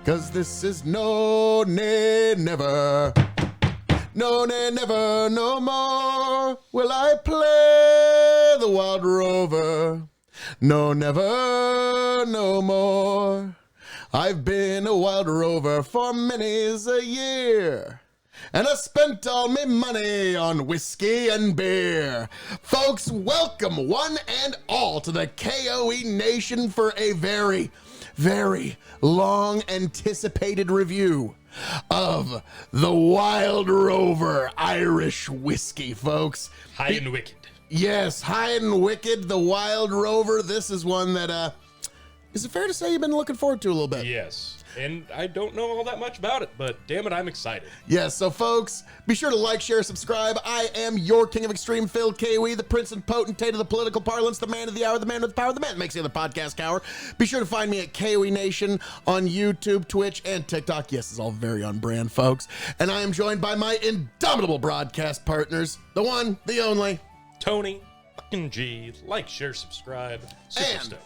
'cause this is no, nay, never. No, nay, never, no more will I play the wild rover. No, never, no more. I've been a wild rover for many's a year, and I spent all my money on whiskey and beer. Folks, welcome one and all to the K.O.E. Nation for a very, very long anticipated review of the Wild Rover Irish whiskey, folks. High and wicked. Yes, High and Wicked, the Wild Rover. This is one that, is it fair to say you've been looking forward to a little bit? Yes. And I don't know all that much about it, but damn it, I'm excited. Yes, so folks, be sure to like, share, subscribe. I am your King of Extreme, Phil K.O.E., the prince and potentate of the political parlance, the man of the hour, the man with the power, the man that makes the other podcast cower. Be sure to find me at K.O.E. Nation on YouTube, Twitch, and TikTok. Yes, it's all very on brand, folks. And I am joined by my indomitable broadcast partners, the one, the only, Tony fucking G. Like, share, subscribe. Super And- stoked.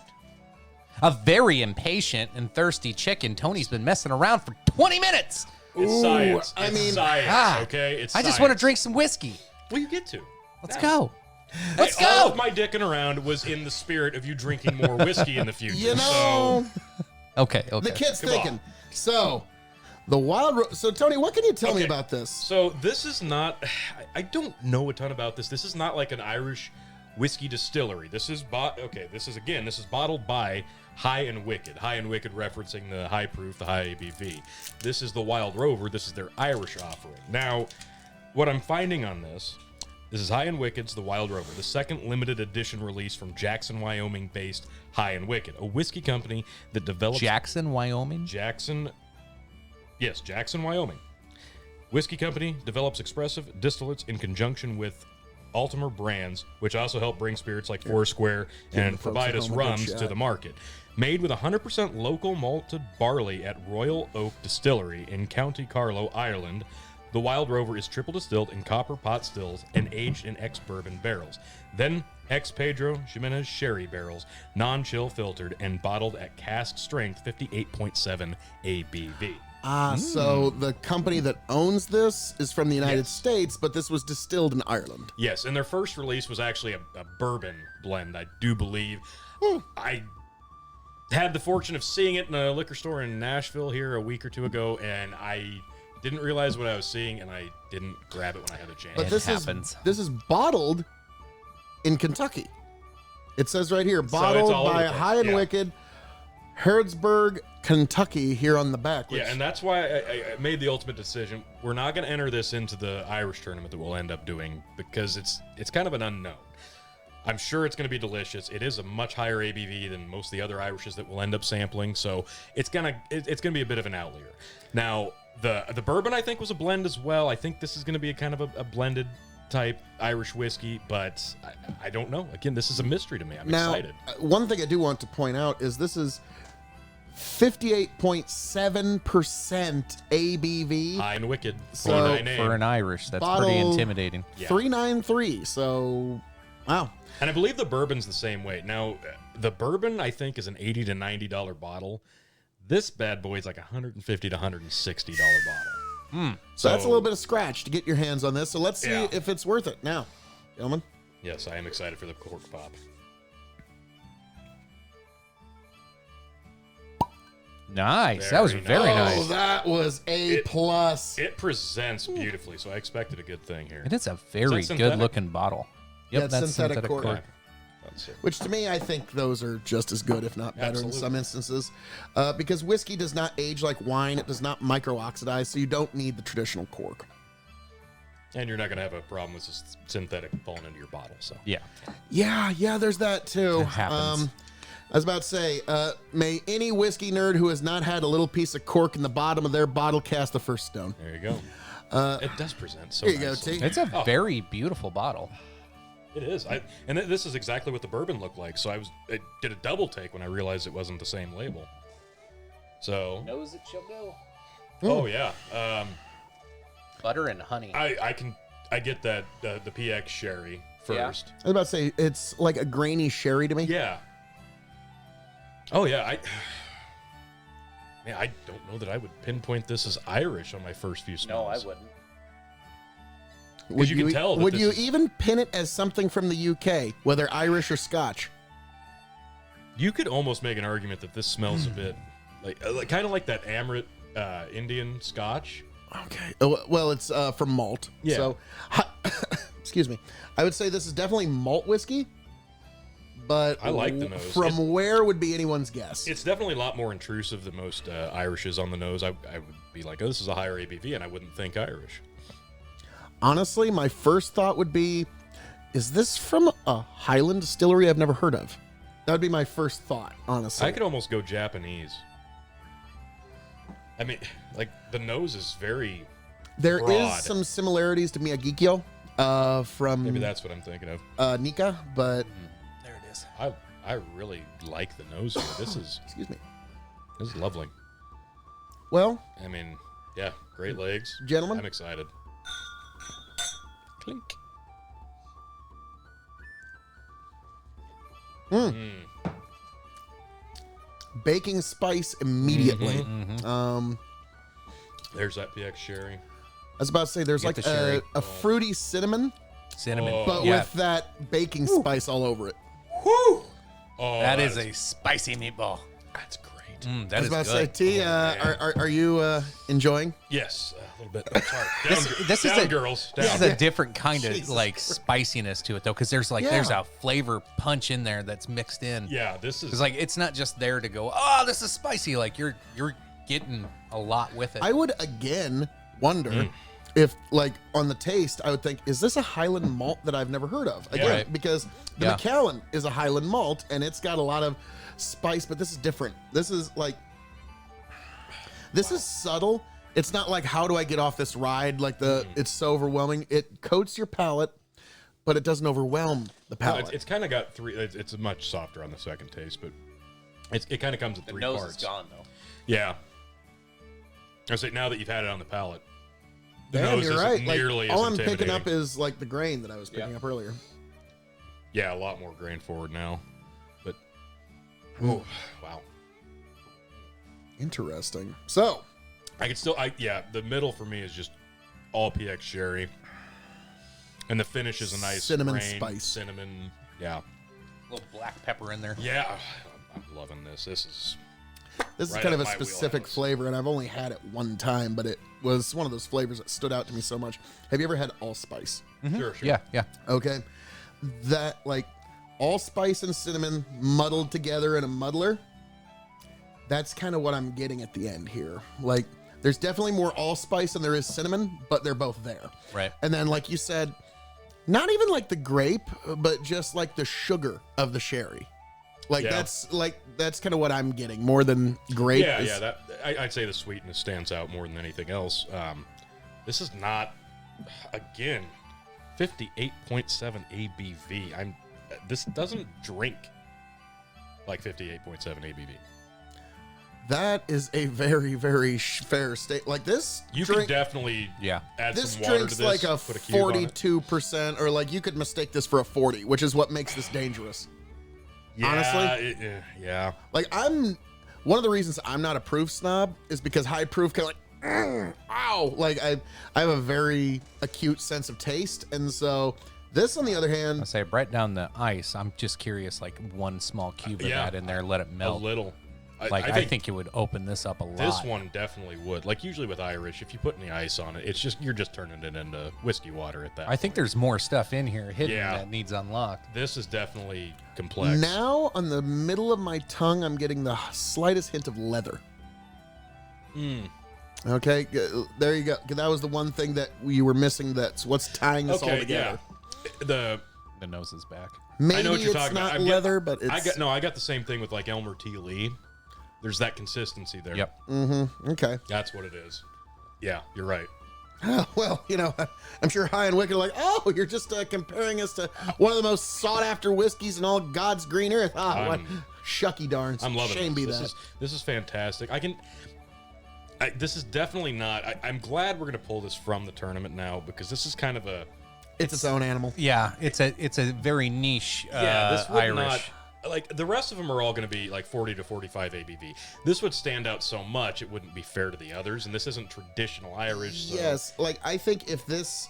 A very impatient and thirsty chicken. Tony's been messing around for 20 minutes. It's Ooh, science. I It's mean, science, okay? It's I just science. want to drink some whiskey. Well, you get to. Let's Now. go. Let's Hey, all go. of my dicking around was in the spirit of you drinking more whiskey in the future. you know, Okay. the kid's Come thinking. on. So, the so Tony, what can you tell me Okay. about this? So this is not, I don't know a ton about this. This is not like an Irish whiskey distillery. This is this is bottled by High and Wicked. High and Wicked referencing the high proof, the high ABV. This is the Wild Rover. This is their Irish offering. Now, what I'm finding on this is High and Wicked's the Wild Rover, the second limited edition release from Jackson, Wyoming-based High and Wicked, a whiskey company that develops Jackson, Wyoming. Jackson, Wyoming. Whiskey company develops expressive distillates in conjunction with Altimer brands, which also help bring spirits like Foursquare the and folks provide at us home a good rums to shot. the market. Made with 100% local malted barley at Royal Oak Distillery in County Carlow, Ireland, the Wild Rover is triple distilled in copper pot stills and aged in ex-bourbon barrels. Then ex-Pedro Ximénez sherry barrels, non-chill filtered and bottled at cask strength 58.7 ABV. So the company that owns this is from the United Yes. States, but this was distilled in Ireland. Yes, and their first release was actually a bourbon blend, I do believe. I had the fortune of seeing it in a liquor store in Nashville here a week or two ago, and I didn't realize what I was seeing, and I didn't grab it when I had the chance. But It this happens. is bottled in Kentucky. It says right here, it's bottled all over by the place, High and yeah. Wicked, Herdsburg, Kentucky, here on the back. Which, Yeah, and that's why I made the ultimate decision. We're not going to enter this into the Irish tournament that we'll end up doing because it's kind of an unknown. I'm sure it's going to be delicious. It is a much higher ABV than most of the other Irishes that we'll end up sampling, so it's gonna be a bit of an outlier. Now, the bourbon I think was a blend as well. I think this is going to be a kind of a blended type Irish whiskey, but I don't know. Again, this is a mystery to me. I'm now, excited. one thing I do want to point out is this is 58.7% ABV. High and Wicked. So, 49 name. For an Irish, that's Bottle- pretty intimidating. Yeah. 393. So, wow. And I believe the bourbon's the same way. Now, the bourbon, I think, is an $80 to $90 bottle. This bad boy is like $150 to $160 bottle. So that's a little bit of scratch to get your hands on this. So let's see Yeah. if it's worth it. Now, gentlemen. Yes, I am excited for the cork pop. Nice. That was Very very nice. Oh, nice. that was A It- plus. It presents beautifully, so I expected a good thing here. It is a very synthetic? good-looking bottle. Yeah, Yep, it's that's synthetic synthetic cork. cork. Okay. That's it. Which to me, I think those are just as good, if not better, in Absolutely. some instances. Because whiskey does not age like wine. It does not micro-oxidize, so you don't need the traditional cork. And you're not going to have a problem with this synthetic falling into your bottle. So Yeah. Yeah, there's that too. It happens. I was about to say, may any whiskey nerd who has not had a little piece of cork in the bottom of their bottle cast the first stone. there you go. It does present so Here you go, nicely. T. It's a Oh. very beautiful bottle. It is. This is exactly what the bourbon looked like. So I did a double take when I realized it wasn't the same label. So, Knows it shall go. oh yeah. Butter and honey. I get that the PX sherry first. I was about to say, it's like a grainy sherry to me. Yeah. Oh yeah. Man, I don't know that I would pinpoint this as Irish on my first few No, I smells. wouldn't. Because you can tell that Would this you is- even pin it as something from the UK, whether Irish or Scotch? You could almost make an argument that this smells a bit like kind of like that Amrit Indian Scotch. Okay. Oh, well, it's from malt. Yeah. So, excuse me. I would say this is definitely malt whiskey, but I like the nose. From where would be anyone's guess? It's definitely a lot more intrusive than most Irishes on the nose. I would be like, oh, this is a higher ABV, and I wouldn't think Irish. Honestly, my first thought would be, is this from a Highland distillery I've never heard of? That would be my first thought, honestly. I could almost go Japanese. I mean, like, the nose is very There is broad. some similarities to Miyagikyo from Maybe that's what I'm thinking of. Nika, but There it is. I really like the nose here. This is excuse me. lovely. Well, I mean, yeah, great legs. Gentlemen? I'm excited. Clink. baking spice immediately. Mm-hmm. There's that PX sherry. I was about to say there's Get like the sherry. a fruity cinnamon, Cinnamon. but Yeah. with that baking spice all over it. Oh, That is a spicy meatball. that's great. That I was is about to say, good. T, are you enjoying? Yes, a little bit. Oh, sorry. Down, This is down a girls. Down. This is a different kind of Jesus like spiciness to it though, because there's like Yeah. there's a flavor punch in there that's mixed in. Yeah, this is It's like it's not just there to go, oh, this is spicy. Like you're getting a lot with it. I would again wonder if, like, on the taste, I would think, is this a Highland malt that I've never heard of? Again, Right. because the Yeah. Macallan is a Highland malt and it's got a lot of spice, but this is different. This is like, this is subtle. It's not like, how do I get off this ride? Like it's so overwhelming. It coats your palate, but it doesn't overwhelm the well, palate. it's kind of got three. It's much softer on the second taste, but it kind of comes in The three nose parts. is gone though. Yeah. I say now that you've had it on the palate, the Damn, nose you're isn't right. Like, nearly as all I'm picking intimidating. up is like the grain that I was picking Yeah. up earlier. Yeah, a lot more grain forward now, but oh wow, Interesting. So, I could still. The middle for me is just all PX sherry, and the finish is a nice Cinnamon grain, spice. Cinnamon, yeah, a little black pepper in there. yeah. I'm loving this. This is this is Right kind of up a my specific wheelhouse. flavor, and I've only had it one time, but it was one of those flavors that stood out to me so much. Have you ever had allspice? sure. Yeah, yeah. Okay. That, like, allspice and cinnamon muddled together in a muddler. That's kind of what I'm getting at the end here. Like, there's definitely more allspice than there is cinnamon, but they're both there. Right. And then, like you said, not even like the grape, but just like the sugar of the sherry. Like, Yeah. that's kind of what I'm getting more than grape. Yeah, is- yeah. That I'd say the sweetness stands out more than anything else. This is not, again, 58.7 ABV. This doesn't drink like 58.7 ABV. That is a very, very fair state. Like, this You drink, could definitely Yeah. add this some water drink's to this. like a put a cube on it. 42%, or like you could mistake this for a 40, which is what makes this dangerous. Yeah, honestly? yeah. Like, one of the reasons I'm not a proof snob is because high proof kind of like, ow. Like, I have a very acute sense of taste. And so this, on the other I hand, say right down the ice. I'm just curious, like one small cube of Yeah. that in there, let it A melt. little. Like I think it would open this up a lot. this one definitely would. Like usually with Irish, if you put any ice on it, it's just you're just turning it into whiskey water at that. I think there's more stuff in here hidden Yeah. that needs unlocked. This is definitely complex. now on the middle of my tongue, I'm getting the slightest hint of leather. Okay, there you go. That was the one thing that you were missing. That's what's tying this all Okay, together. yeah. The nose is back. Maybe I know what you're it's talking not about. leather, but it's I got the same thing with like Elmer T. Lee. There's that consistency there. Yep. okay. That's what it is. Yeah, you're right. Well, I'm sure High and Wicked are like, oh, you're just comparing us to one of the most sought after whiskeys in all God's green earth. Ah, what shucky darns. I'm loving Shame this. be This that. this is fantastic. This is definitely not. I'm glad we're gonna pull this from the tournament now because this is kind of a It's its own animal. Yeah, it's a very niche this would Irish. not. like the rest of them are all going to be like 40 to 45 ABV. This would stand out so much it wouldn't be fair to the others, and this isn't traditional Irish. So. Yes, like I think if this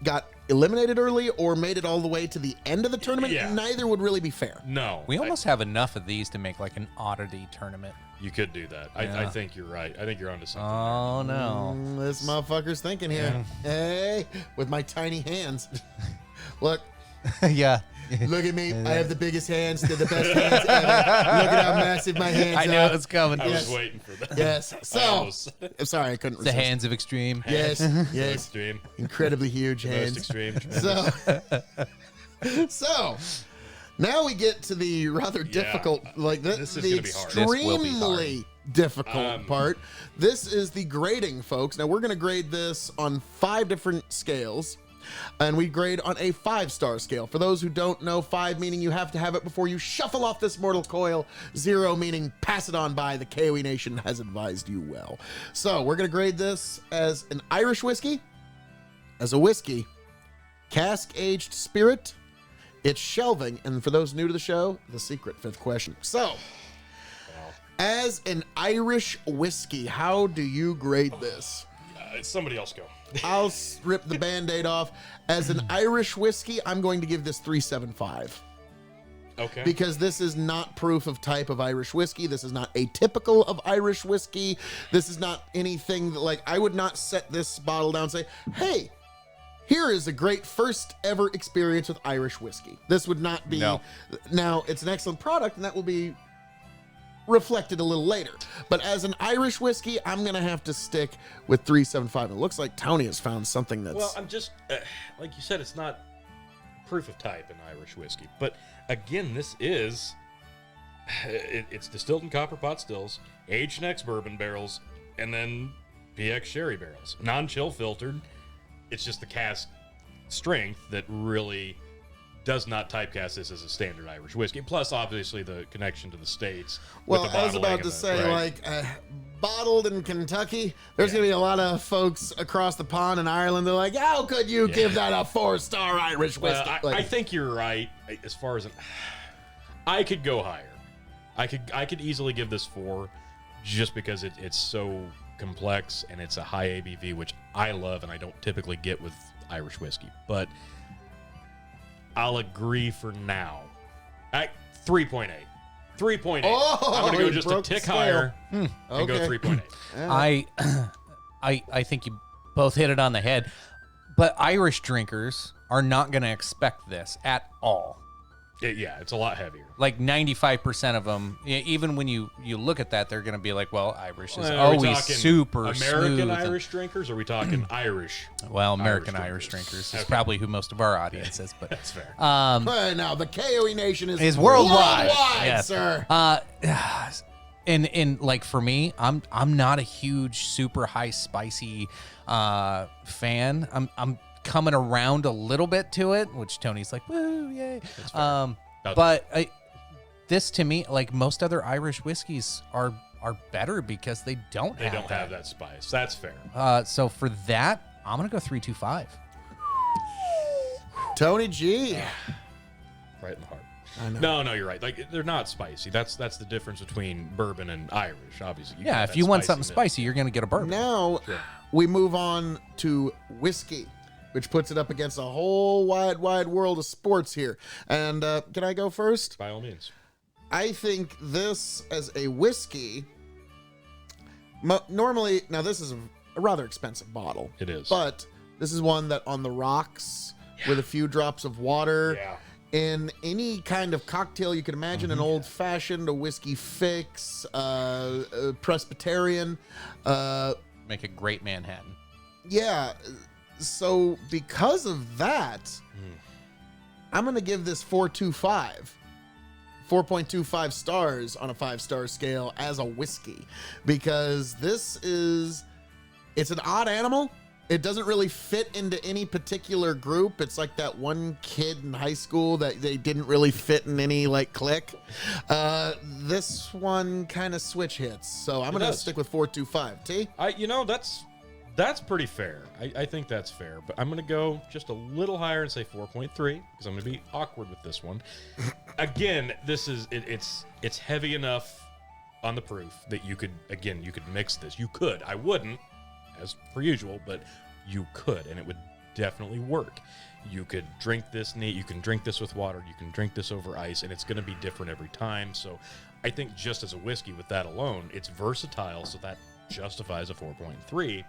got eliminated early or made it all the way to the end of the tournament, neither would really be fair. No, We almost have enough of these to make like an oddity tournament. you could do that. I think you're right. I think you're onto something. Oh no! This motherfucker's thinking here. Hey, with my tiny hands. Look. Yeah. Look at me. I have the biggest hands. They're the best hands ever. Look at how massive my hands are. I know it's coming. I was waiting for that. Yes. So, I'm sorry, I couldn't The resist. hands of extreme. Yes. Yes. Extreme. Incredibly huge Most hands. extreme. So, now we get to the rather difficult, like This is the gonna be hard. This will be extremely difficult part. This is the grading, folks. Now, we're going to grade this on 5 different scales. And we grade on a 5-star scale. For those who don't know, 5 meaning you have to have it before you shuffle off this mortal coil. 0 meaning pass it on by. The K.O.E. Nation has advised you well. So we're going to grade this as an Irish whiskey, as a whiskey, cask-aged spirit, it's shelving, and for those new to the show, the secret 5th question. So, as an Irish whiskey, how do you grade this? Somebody else go. I'll rip the Band-Aid off. As an Irish whiskey, I'm going to give this 3.75. Okay. Because this is not proof of type of Irish whiskey. This is not atypical of Irish whiskey. This is not anything that, like, I would not set this bottle down and say, hey, here is a great first ever experience with Irish whiskey. This would not be. No. Now, it's an excellent product, and that will be reflected a little later. But as an Irish whiskey, I'm going to have to stick with 3.75. It looks like Tony has found something that's... Well, I'm just, like you said, it's not proof of type in Irish whiskey. But again, this is, it's distilled in copper pot stills, aged in ex-bourbon barrels, and then PX sherry barrels. Non-chill filtered. It's just the cask strength that really does not typecast this as a standard Irish whiskey. Plus, obviously, the connection to the States. Well, with the I was bottling about to and say, right. like, bottled in Kentucky, there's going to be a lot of folks across the pond in Ireland. They're like, how could you give that a 4-star Irish whiskey? Well, I think you're right. As far as I could go higher. I could easily give this 4, just because it's so complex and it's a high ABV, which I love and I don't typically get with Irish whiskey. But I'll agree for now. 3.8. 3.8. Oh, I'm going to go he just a broke the tick scale. higher and go Okay. 3.8. I think you both hit it on the head. But Irish drinkers are not going to expect this at all. Yeah, it's a lot heavier. Like 95% of them, even when you look at that, they're going to be like, well, Irish is Are we always talking super American smooth. Irish drinkers, or are we talking Irish? Well, American Irish Irish drinkers. drinkers is Okay. probably who most of our audience is. But That's fair. Right now, the KOE Nation is worldwide, worldwide, yes. sir. And like for me, I'm not a huge super high spicy fan. I'm coming around a little bit to it, which Tony's like, woo, yay. But this to me, like most other Irish whiskeys, are better because they don't have that spice. That's fair. So for that, I'm gonna go 3.25. Tony G. Right in the heart. I know. No, you're right. Like, they're not spicy. That's the difference between bourbon and Irish. Obviously, Yeah, if you want something spicy, you're gonna get a bourbon. Now we move on to whiskey, which puts it up against a whole wide world of sports here. And can I go first? by all means. I think this as a whiskey, normally, now this is a rather expensive bottle. It is. But this is one that on the rocks with a few drops of water. Yeah. In any kind of cocktail you could imagine, an old fashioned, a whiskey fix, a Presbyterian. Make a great Manhattan. Yeah. So because of that, I'm going to give this 4.25. 4.25 stars on a 5-star scale as a whiskey, because it's an odd animal. It doesn't really fit into any particular group. It's like that one kid in high school that they didn't really fit in any like clique. This one kind of switch hits. So I'm going to does. stick with 4.25. T? That's That's pretty fair. I think that's fair. But I'm going to go just a little higher and say 4.3 because I'm going to be awkward with this one. Again, this is it's heavy enough on the proof that you could mix this. You could. I wouldn't, as per usual, but you could, and it would definitely work. You could drink this neat. You can drink this with water. You can drink this over ice, and it's going to be different every time. So I think just as a whiskey with that alone, it's versatile, so that justifies a 4.3.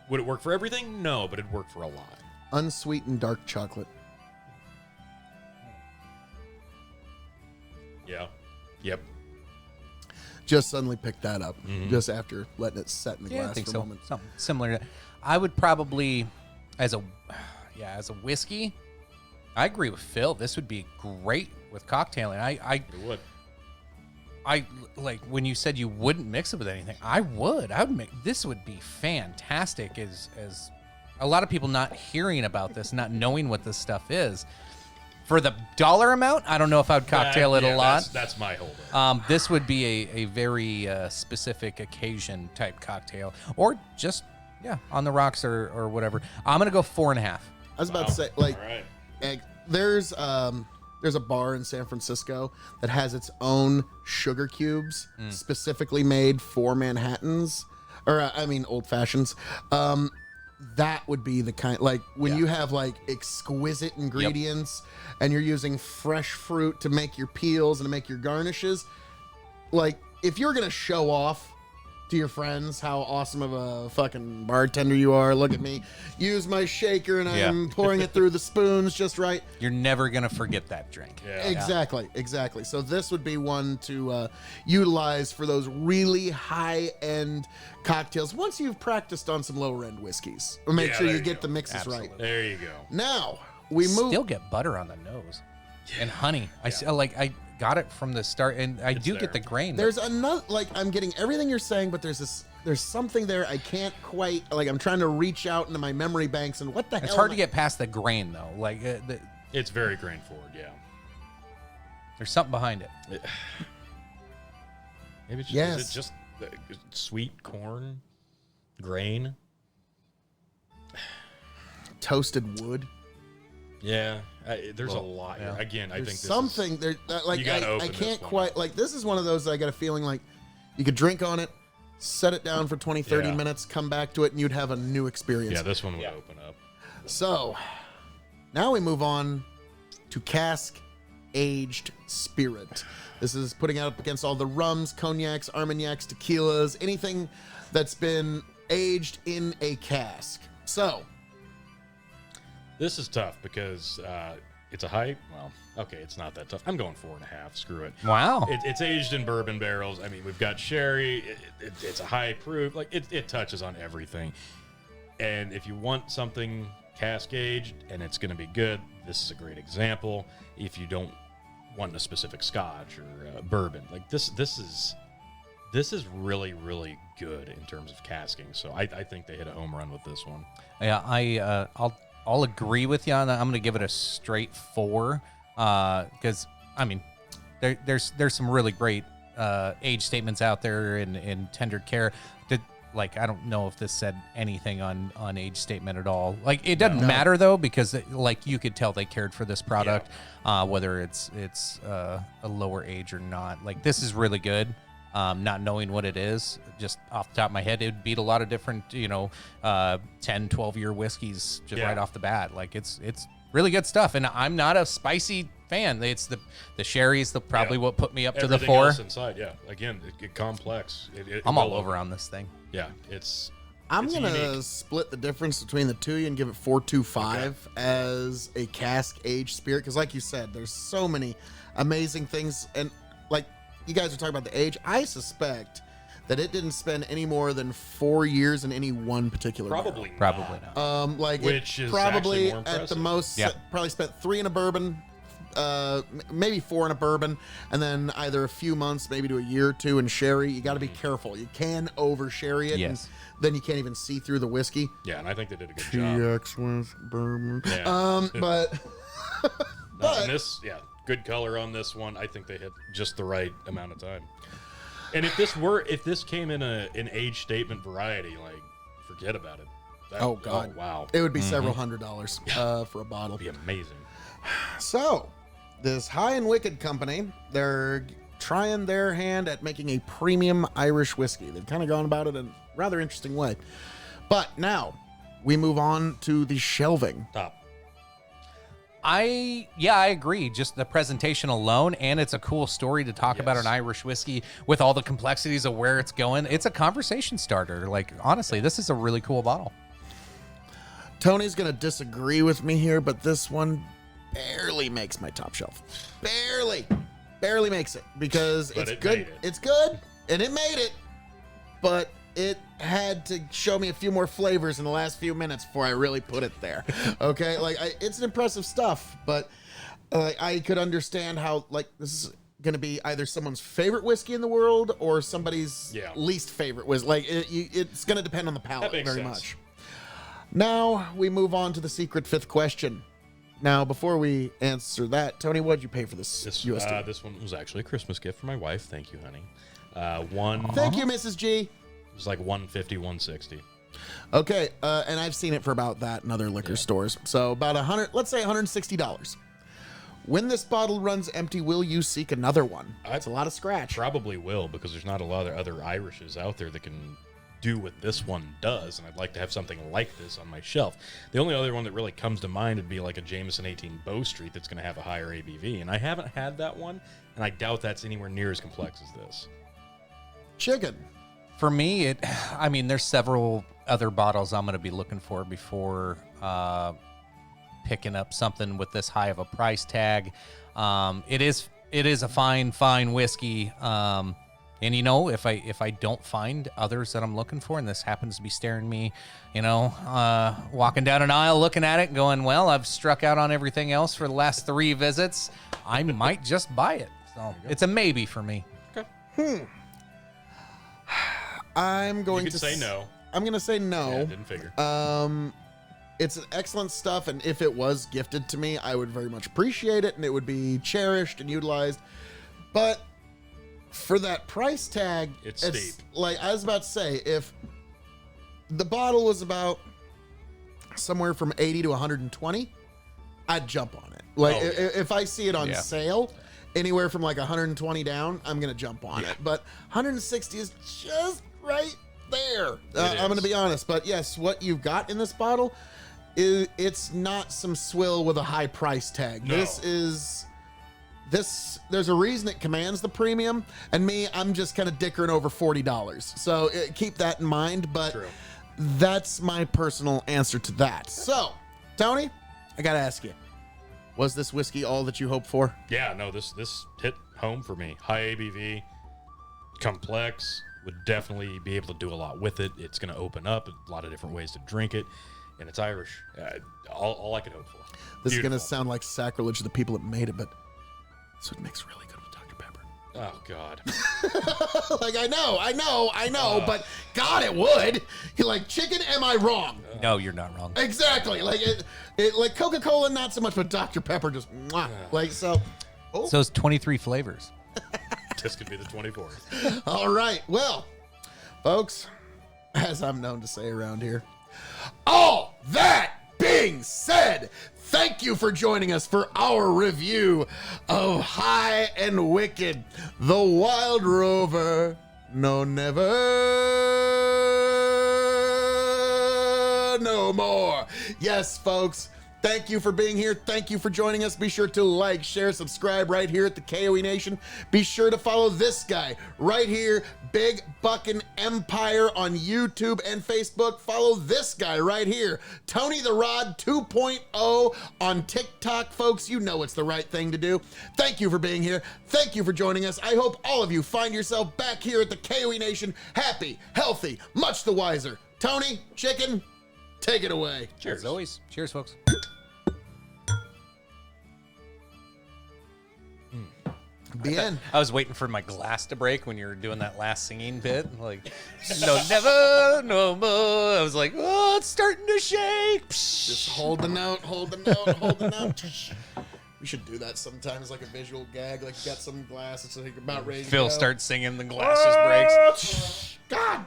Would it work for everything? No, but it'd work for a lot. Unsweetened dark chocolate. Yeah. Yep. Just suddenly picked that up just after letting it set in the glass I think for so. a moment. Something similar. I would probably, as a whiskey, I agree with Phil. This would be great with cocktailing. It would. I like when you said you wouldn't mix it with anything. I would make this would be fantastic as a lot of people not hearing about this, not knowing what this stuff is. For the dollar amount, I don't know if I would cocktail it a lot. That's my holdup. This would be a very specific occasion type cocktail, or just on the rocks or whatever. I'm gonna go 4.5. I was about to say, like, All right. there's a bar in San Francisco that has its own sugar cubes specifically made for Manhattans, or old fashions. That would be the kind, like when you have like exquisite ingredients and you're using fresh fruit to make your peels and to make your garnishes. Like if you're gonna show off to your friends how awesome of a fucking bartender you are, look at me, use my shaker and I'm pouring it through the spoons just right. You're never gonna forget that drink. Yeah. Exactly. So this would be one to utilize for those really high-end cocktails. Once you've practiced on some lower-end whiskeys, make sure you get the mixes right. There you go. Now we move. Still get butter on the nose and honey. I got it from the start, and I do get the grain. There's another, like, I'm getting everything you're saying, but there's something there I can't quite, like, I'm trying to reach out into my memory banks, and what the hell? It's hard to get past the grain, though. Like, It's very grain forward, yeah. there's something behind it. Maybe it's just, Yes. is it just sweet corn, grain? Toasted wood. Yeah, there's a lot here. Again, I think There's this something is, there, like, you gotta I open can't this one quite, up. like, this is one of those that I got a feeling like you could drink on it, set it down for 20, 30 Yeah. minutes, come back to it, and you'd have a new experience. Yeah, this one would open up. So, now we move on to Cask Aged Spirit. This is putting out against all the rums, cognacs, armagnacs, tequilas, anything that's been aged in a cask. So, This is tough because it's a high. Well, okay, it's not that tough. I'm going 4.5. Screw it. Wow. It's aged in bourbon barrels. I mean, we've got sherry. It's a high proof. Like it touches on everything. And if you want something cask aged and it's going to be good, this is a great example. If you don't want a specific Scotch or bourbon, like this is really, really good in terms of casking. So I think they hit a home run with this one. Yeah, I'll agree with you on that. I'm going to give it a straight 4 because I mean, there's some really great age statements out there in tender care. Like I don't know if this said anything on age statement at all. Like it doesn't matter though because like you could tell they cared for this product, whether it's a lower age or not. Like this is really good. Not knowing what it is, just off the top of my head, it would beat a lot of different, 10, 12-year whiskeys just right off the bat. Like it's really good stuff. And I'm not a spicy fan. It's the sherry's probably what put me up to the Everything 4. else inside, again, it complex. I'm all over on this thing. Yeah, it's. I'm it's going to unique. split the difference between the two and give it 4.25 as a cask aged spirit. Because like you said, there's so many amazing things. And like you guys are talking about the age, I suspect that it didn't spend any more than 4 years in any one particular Probably Probably not. like Which it is probably actually more at the impressive. most Yeah. probably spent 3 in a bourbon, maybe 4 in a bourbon, and then either a few months, maybe to a year or two in sherry. You got to be careful. You can over sherry it, Yes. and then you can't even see through the whiskey. Yeah, and I think they did a good job. TX with bourbon. Yeah. But No, and this, good color on this one. I think they hit just the right amount of time. And if this came in an age statement variety, like forget about it. Oh, God. Oh, wow. It would be several $100s for a bottle. That'd be amazing. So, this High and Wicked company, they're trying their hand at making a premium Irish whiskey. They've kind of gone about it in a rather interesting way. But now, we move on to the shelving. Top. I agree. Just the presentation alone, and it's a cool story to talk about an Irish whiskey with all the complexities of where it's going. It's a conversation starter. Like, honestly, this is a really cool bottle. Tony's going to disagree with me here, but this one barely makes my top shelf. Barely makes it because But it's it good. made it. It's good, and it made it, but it had to show me a few more flavors in the last few minutes before I really put it there. Okay, like it's impressive stuff, but I could understand how like this is going to be either someone's favorite whiskey in the world or somebody's least favorite whiskey. Like it's going to depend on the palate very much. Now we move on to the secret fifth question. Now, before we answer that, Tony, what did you pay for this USD? This one was actually a Christmas gift for my wife. Thank you, honey. Thank you, Mrs. G. It was like $150, $160. Okay, and I've seen it for about that in other liquor stores. So about let's say $160. When this bottle runs empty, will you seek another one? That's a lot of scratch. Probably will, because there's not a lot of other Irishes out there that can do what this one does, and I'd like to have something like this on my shelf. The only other one that really comes to mind would be like a Jameson 18 Bow Street that's going to have a higher ABV, and I haven't had that one, and I doubt that's anywhere near as complex as this. Chicken. For me, there's several other bottles I'm going to be looking for before picking up something with this high of a price tag. It is a fine whiskey. And if I don't find others that I'm looking for, and this happens to be staring me, walking down an aisle looking at it and going, well, I've struck out on everything else for the last 3 visits, I might just buy it. So it's a maybe for me. Okay. I'm going to say no. I'm going to say no. Yeah, didn't figure. It's excellent stuff, and if it was gifted to me, I would very much appreciate it, and it would be cherished and utilized. But for that price tag, it's steep. Like I was about to say, if the bottle was about somewhere from 80 to 120, I'd jump on it. Like if I see it on sale, anywhere from like 120 down, I'm gonna jump on it. But 160 is just right there. I'm gonna be honest. But yes, what you've got in this bottle it's not some swill with a high price tag. No. There's a reason it commands the premium, and I'm just kind of dickering over $40. So keep that in mind, but that's my personal answer to that. So, Tony, I gotta ask you, was this whiskey all that you hoped for? Yeah, no, this hit home for me. High ABV, complex, would definitely be able to do a lot with it. It's going to open up a lot of different ways to drink it, and it's Irish. All I could hope for. This is going to sound like sacrilege to the people that made it, but this would mix really good with Dr. Pepper. Oh, God. Like, I know, but God, it would. You're like, chicken, am I wrong? No, you're not wrong. Exactly. Like, it like Coca-Cola, not so much, but Dr. Pepper just, like, so. Oh. So it's 23 flavors. This could be the 24th. All right. Well, folks, as I'm known to say around here, all that being said, thank you for joining us for our review of High and Wicked, the Wild Rover. No, never, no more. Yes, folks. Thank you for being here. Thank you for joining us. Be sure to like, share, subscribe right here at the K.O.E. Nation. Be sure to follow this guy right here, Big Buckin' Empire on YouTube and Facebook. Follow this guy right here, Tony the Rod 2.0 on TikTok. Folks, you know it's the right thing to do. Thank you for being here. Thank you for joining us. I hope all of you find yourself back here at the K.O.E. Nation, happy, healthy, much the wiser. Tony, Chicken, take it away. Cheers. As always. Cheers, folks. The end. I was waiting for my glass to break when you were doing that last singing bit. Like, no, never, no more. I was like, oh, it's starting to shake. Just hold the note, hold the note, hold the note. We should do that sometimes, like a visual gag. Like you got some glass, it's like about ready to Phil go. starts singing, the glass just breaks. God.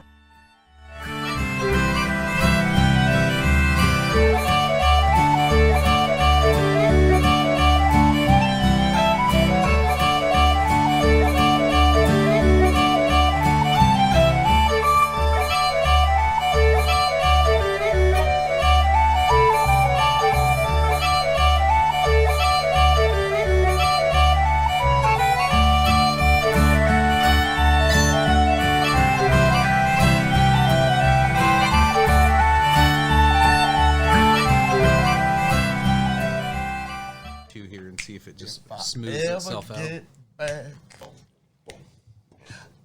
smooths itself out. Get back,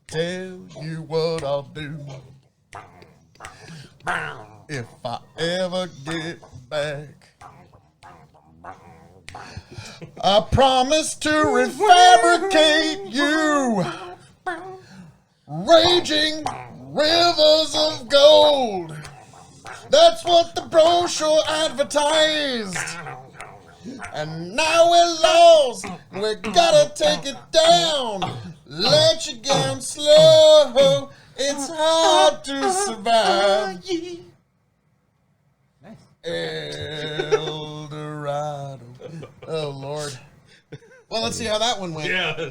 tell you what I'll do. If I ever get back, I promise to refabricate you, raging rivers of gold. That's what the brochure advertised. And now we're lost. We gotta take it down. Let you down slow. It's hard to survive. El Dorado. Oh, Lord. Well, let's see how that one went. Yeah.